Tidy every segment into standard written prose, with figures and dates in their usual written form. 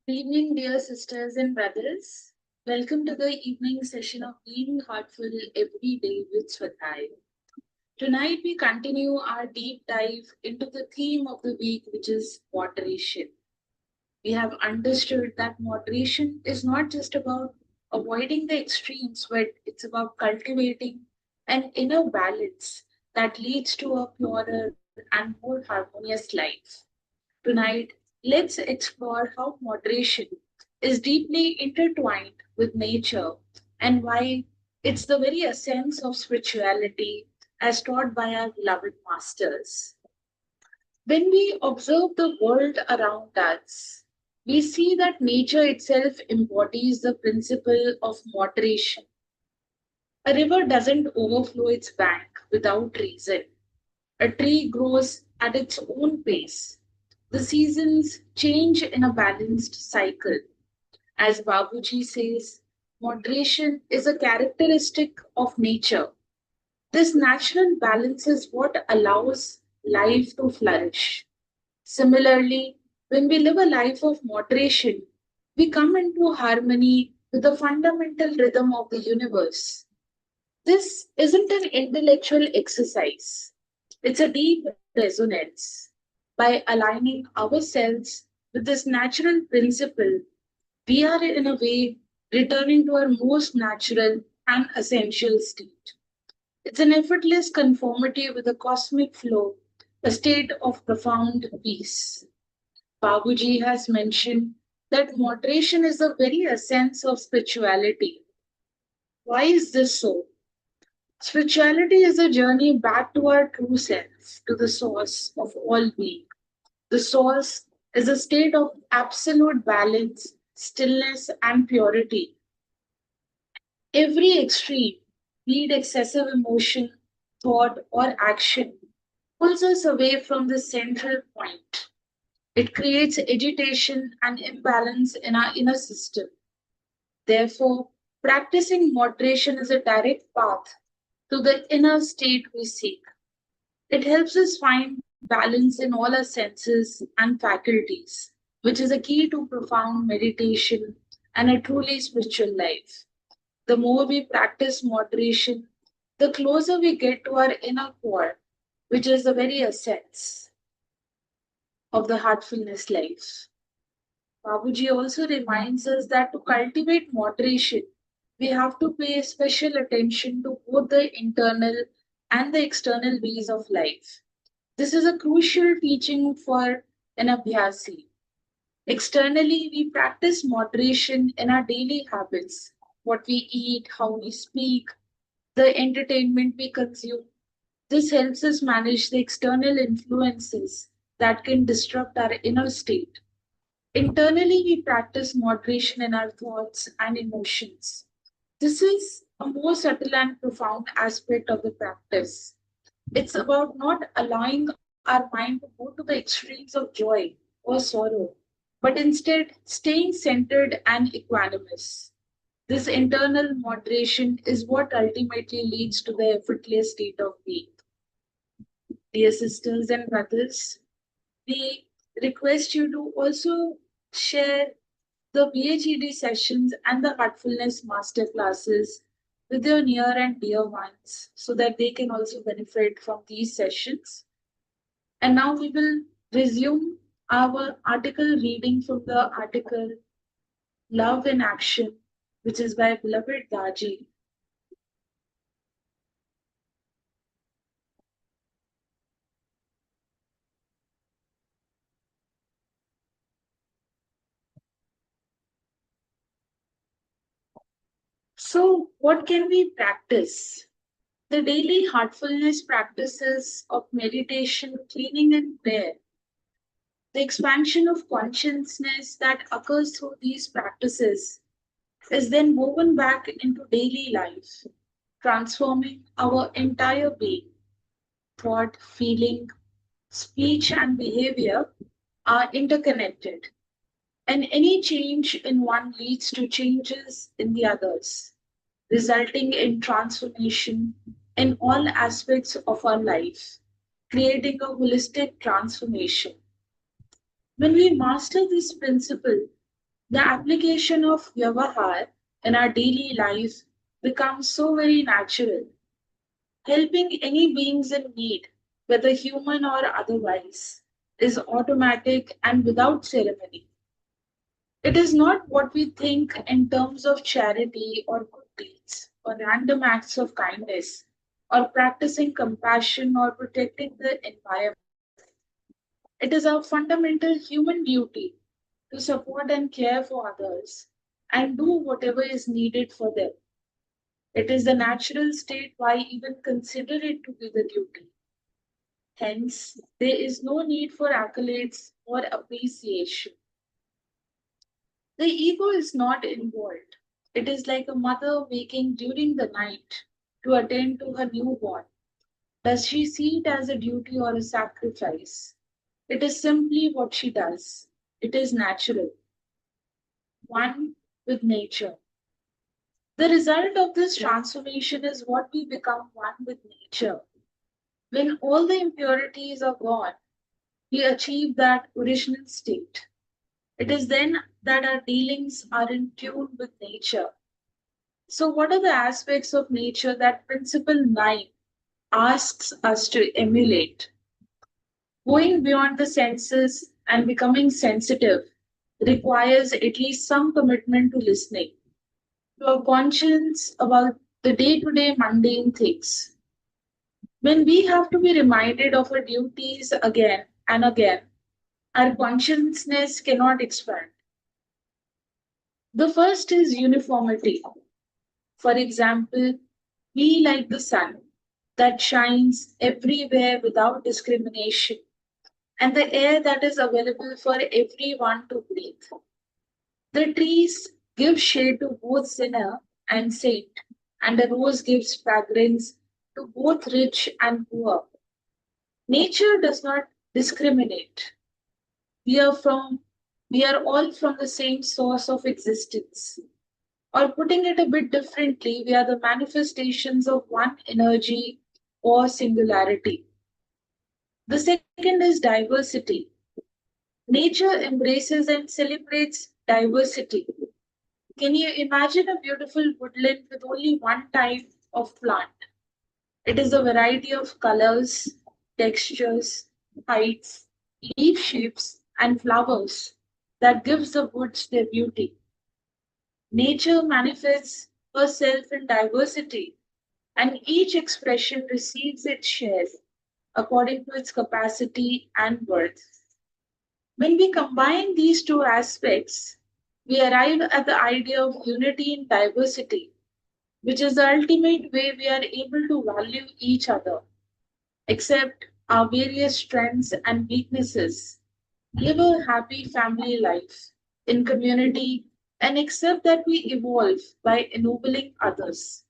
Good evening, dear sisters and brothers. Welcome to the evening session of Being Heartful Every Day with Swadhyaya. Tonight, we continue our deep dive into the theme of the week, which is moderation. We have understood that moderation is not just about avoiding the extremes, but it's about cultivating an inner balance that leads to a purer and more harmonious life. Tonight, let's explore how moderation is deeply intertwined with nature and why it's the very essence of spirituality as taught by our beloved masters. When we observe the world around us, we see that nature itself embodies the principle of moderation. A river doesn't overflow its bank without reason. A tree grows at its own pace. The seasons change in a balanced cycle. As Babuji says, moderation is a characteristic of nature. This natural balance is what allows life to flourish. Similarly, when we live a life of moderation, we come into harmony with the fundamental rhythm of the universe. This isn't an intellectual exercise, it's a deep resonance. By aligning ourselves with this natural principle, we are in a way returning to our most natural and essential state. It's an effortless conformity with the cosmic flow, a state of profound peace. Babuji has mentioned that moderation is the very essence of spirituality. Why is this so? Spirituality is a journey back to our true self, to the source of all being. The source is a state of absolute balance, stillness, and purity. Every extreme, be it excessive emotion, thought, or action, pulls us away from the central point. It creates agitation and imbalance in our inner system. Therefore, practicing moderation is a direct path to the inner state we seek. It helps us find balance in all our senses and faculties, which is a key to profound meditation and a truly spiritual life. The more we practice moderation, the closer we get to our inner core, which is the very essence of the heartfulness life. Babuji also reminds us that to cultivate moderation, we have to pay special attention to both the internal and the external ways of life. This is a crucial teaching for an abhyasi. Externally, we practice moderation in our daily habits, what we eat, how we speak, the entertainment we consume. This helps us manage the external influences that can disrupt our inner state. Internally, we practice moderation in our thoughts and emotions. This is a more subtle and profound aspect of the practice. It's about not allowing our mind to go to the extremes of joy or sorrow, but instead staying centered and equanimous. This internal moderation is what ultimately leads to the effortless state of being. Dear sisters and brothers, we request you to also share the BHED sessions and the Heartfulness master classes with your near and dear ones so that they can also benefit from these sessions. And now we will resume our article reading from the article Love in Action, which is by beloved Daji. So, what can we practice? The daily heartfulness practices of meditation, cleaning, and prayer. The expansion of consciousness that occurs through these practices is then woven back into daily life, transforming our entire being. Thought, feeling, speech, and behavior are interconnected, and any change in one leads to changes in the others, resulting in transformation in all aspects of our life, creating a holistic transformation. When we master this principle, The application of Vyavahar in our daily life becomes so very natural. Helping any beings in need, whether human or otherwise, is automatic and without ceremony. It is not what we think in terms of charity or good deeds or random acts of kindness or practicing compassion or protecting the environment. It is our fundamental human duty to support and care for others and do whatever is needed for them. It is the natural state why even consider it to be the duty. Hence, there is no need for accolades or appreciation. The ego is not involved. It is like a mother waking during the night to attend to her newborn. Does she see it as a duty or a sacrifice? It is simply what she does. It is natural, one with nature. The result of this transformation is what we become one with nature. When all the impurities are gone, we achieve that original state. It is then that our dealings are in tune with nature. So, what are the aspects of nature that Principle 9 asks us to emulate? Going beyond the senses and becoming sensitive requires at least some commitment to listening, to a conscience about the day to day mundane things. When we have to be reminded of our duties again and again, our consciousness cannot expand. The first is uniformity. For example, be like the sun that shines everywhere without discrimination, and the air that is available for everyone to breathe. The trees give shade to both sinner and saint, and the rose gives fragrance to both rich and poor. Nature does not discriminate. We are from we are all from the same source of existence. Or putting it a bit differently, we are the manifestations of one energy or singularity. The second is diversity. Nature embraces and celebrates diversity. Can you imagine a beautiful woodland with only one type of plant? It is a variety of colors, textures, heights, leaf shapes, and flowers that gives the woods their beauty. Nature manifests herself in diversity, and each expression receives its share according to its capacity and worth. When we combine these two aspects, we arrive at the idea of unity in diversity, which is the ultimate way we are able to value each other, accept our various strengths and weaknesses, live a happy family life in community, and accept that we evolve by ennobling others.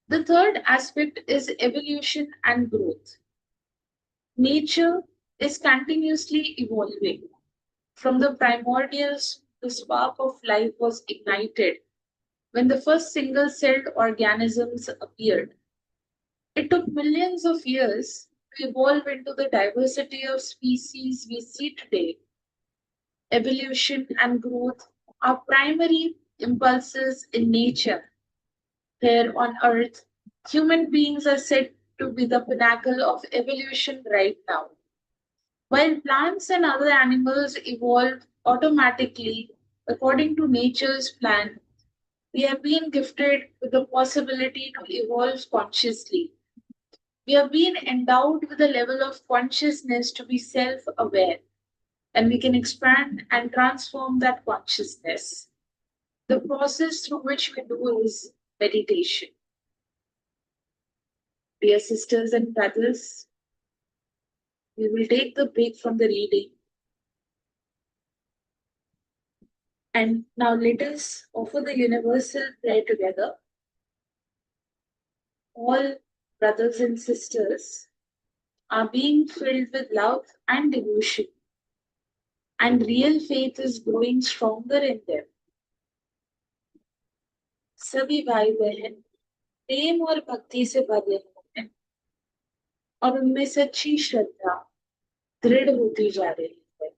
The third aspect is evolution and growth. Nature is continuously evolving. From the primordials, the spark of life was ignited when the first single celled organisms appeared. It took millions of years to evolve into the diversity of species we see today. Evolution and growth are primary impulses in nature. Here on Earth, human beings are said to be the pinnacle of evolution right now. While plants and other animals evolve automatically according to nature's plan, we have been gifted with the possibility to evolve consciously. We have been endowed with a level of consciousness to be self aware, and we can expand and transform that consciousness. The process through which we do is meditation. Dear sisters and brothers, we will take the break from the reading. And now let us offer the universal prayer together. All brothers and sisters are being filled with love and devotion, and real faith is growing stronger in them. सभी भाई बहन प्रेम और भक्ति से भरे हैं और उनमें सच्ची श्रद्धा दृढ़ होती जा रही है.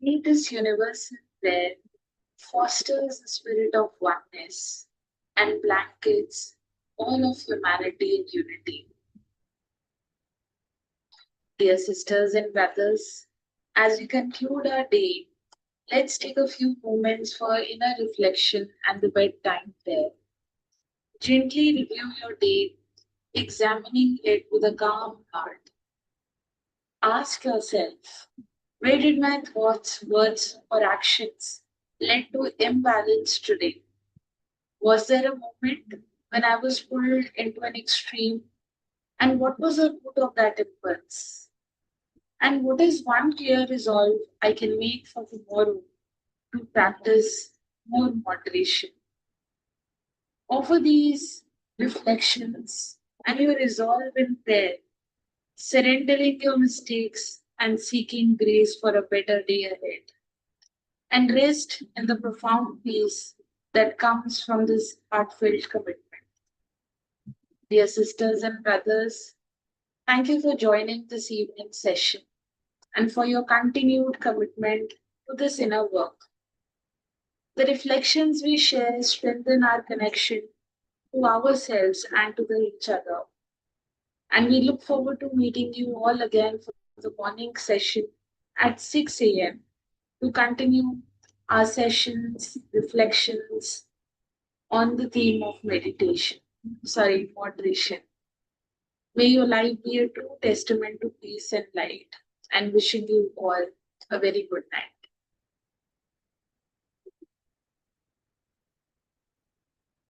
May this universal prayer fosters the spirit of oneness and blankets all of humanity in unity. Dear sisters and brothers, as we conclude our day, let's take a few moments for inner reflection and the bedtime prayer. Gently review your day, examining it with a calm heart. Ask yourself, where did my thoughts, words, or actions lead to imbalance today? Was there a moment when I was pulled into an extreme? And what was the root of that impulse? And what is one clear resolve I can make for tomorrow to practice more moderation? Offer these reflections and your resolve in prayer, surrendering your mistakes and seeking grace for a better day ahead. And rest in the profound peace that comes from this heartfelt commitment. Dear sisters and brothers, thank you for joining this evening session and for your continued commitment to this inner work. The reflections we share strengthen our connection to ourselves and to each other. And we look forward to meeting you all again for the morning session at 6 a.m. to continue our sessions, reflections on the theme of moderation. May your life be a true testament to peace and light, and wishing you all a very good night.